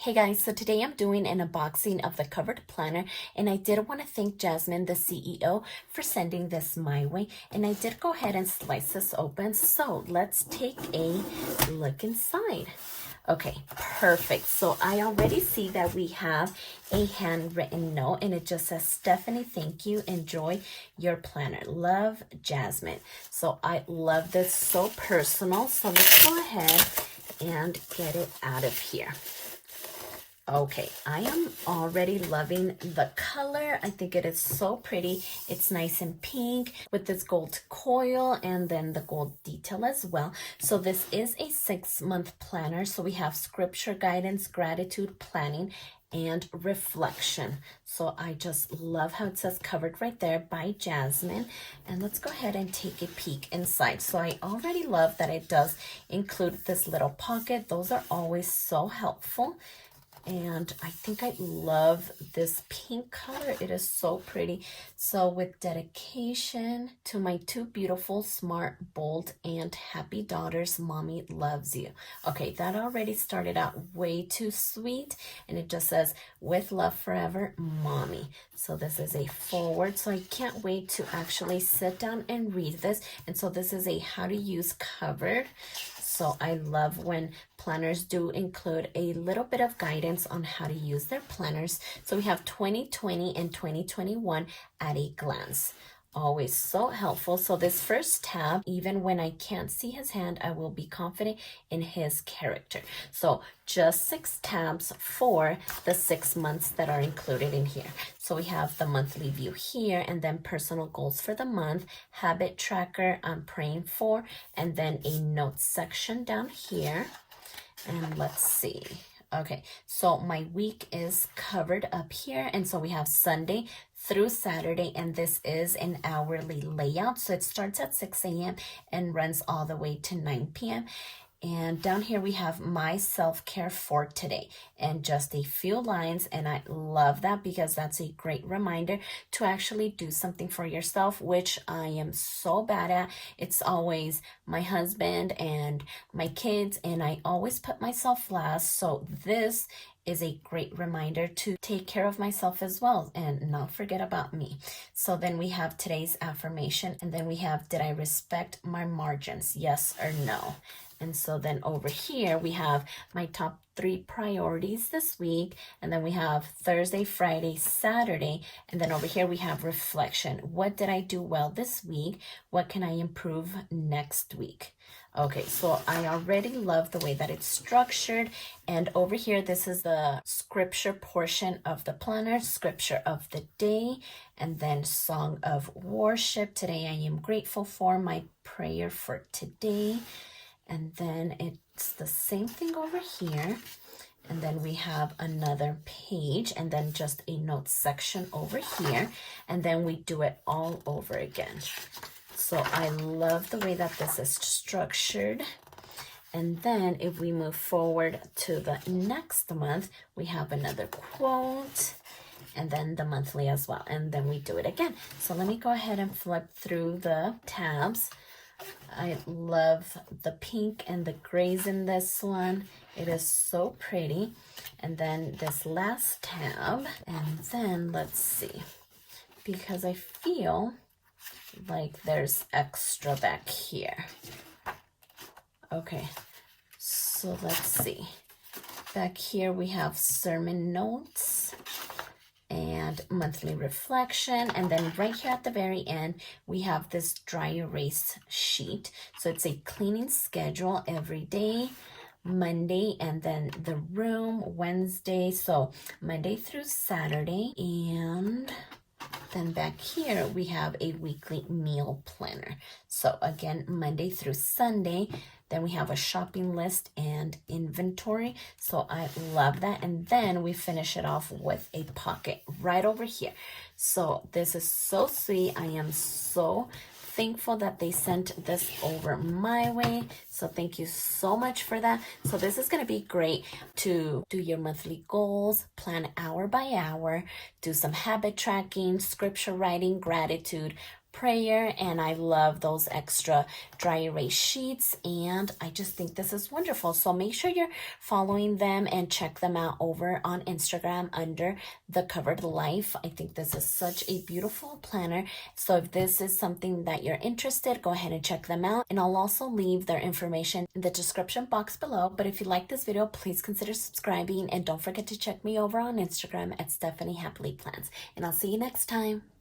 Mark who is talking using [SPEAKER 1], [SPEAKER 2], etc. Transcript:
[SPEAKER 1] Hey guys, so today I'm doing an unboxing of the covered planner, and I did want to thank Jasmine, the CEO, for sending this my way, and I did go ahead and slice this open. So let's take a look inside. Okay, perfect. So I already see that we have a handwritten note, and it just says, Stephany, thank you. Enjoy your planner. Love, Jasmine. So I love this, so personal. So let's go ahead and get it out of here. Okay, I am already loving the color. I think it is so pretty. It's nice and pink with this gold coil and then the gold detail as well. So this is a 6-month planner. So we have scripture, guidance, gratitude, planning, and reflection. So I just love how it says covered right there by Jasmine. And let's go ahead and take a peek inside. So I already love that it does include this little pocket. Those are always so helpful. And I think I love this pink color. It is so pretty. So with dedication to my 2 beautiful, smart, bold, and happy daughters, Mommy loves you. Okay, that already started out way too sweet. And it just says, with love forever, Mommy. So this is a forward. So I can't wait to actually sit down and read this. And so this is a how to use covered. So I love when planners do include a little bit of guidance on how to use their planners. So we have 2020 and 2021 at a glance. Always so helpful. So this first tab, even when I can't see his hand, I will be confident in his character. So just 6 tabs for the 6 months that are included in here. So we have the monthly view here, and then personal goals for the month, habit tracker I'm praying for, and then a notes section down here. And let's see. Okay, so my week is covered up here, and so we have Sunday through Saturday, and this is an hourly layout. So it starts at 6 a.m. and runs all the way to 9 p.m. And down here we have my self-care for today, and just a few lines. And I love that because that's a great reminder to actually do something for yourself, which I am so bad at. It's always my husband and my kids, and I always put myself last. So this is a great reminder to take care of myself as well and not forget about me. So then we have today's affirmation, and then we have, did I respect my margins? Yes or no? And so then over here, we have my top 3 priorities this week. And then we have Thursday, Friday, Saturday. And then over here, we have reflection. What did I do well this week? What can I improve next week? Okay, so I already love the way that it's structured. And over here, this is the scripture portion of the planner, scripture of the day, and then song of worship. Today, I am grateful for my prayer for today. And then it's the same thing over here. And then we have another page, and then just a notes section over here. And then we do it all over again. So I love the way that this is structured. And then if we move forward to the next month, we have another quote, and then the monthly as well. And then we do it again. So let me go ahead and flip through the tabs. I love the pink and the grays in this one. It is so pretty. And then this last tab. And then let's see. Because I feel like there's extra back here. Okay. So let's see. Back here we have sermon notes and monthly reflection. And then right here at the very end, we have this dry erase sheet. So it's a cleaning schedule every day, Monday, and then the room Wednesday. So Monday through Saturday. And then back here, we have a weekly meal planner. So again, Monday through Sunday. Then we have a shopping list and inventory. So I love that. And then we finish it off with a pocket right over here. So this is so sweet. I am so thankful that they sent this over my way. So thank you so much for that. So this is going to be great to do your monthly goals, plan hour by hour, do some habit tracking, scripture writing, gratitude, prayer, and I love those extra dry erase sheets, and I just think this is wonderful. So make sure you're following them and check them out over on Instagram under The Covered Life. I think this is such a beautiful planner. So if this is something that you're interested, go ahead and check them out, and I'll also leave their information in the description box below. But if you like this video, please consider subscribing, and don't forget to check me over on Instagram at stephanyhappilyplans, and I'll see you next time.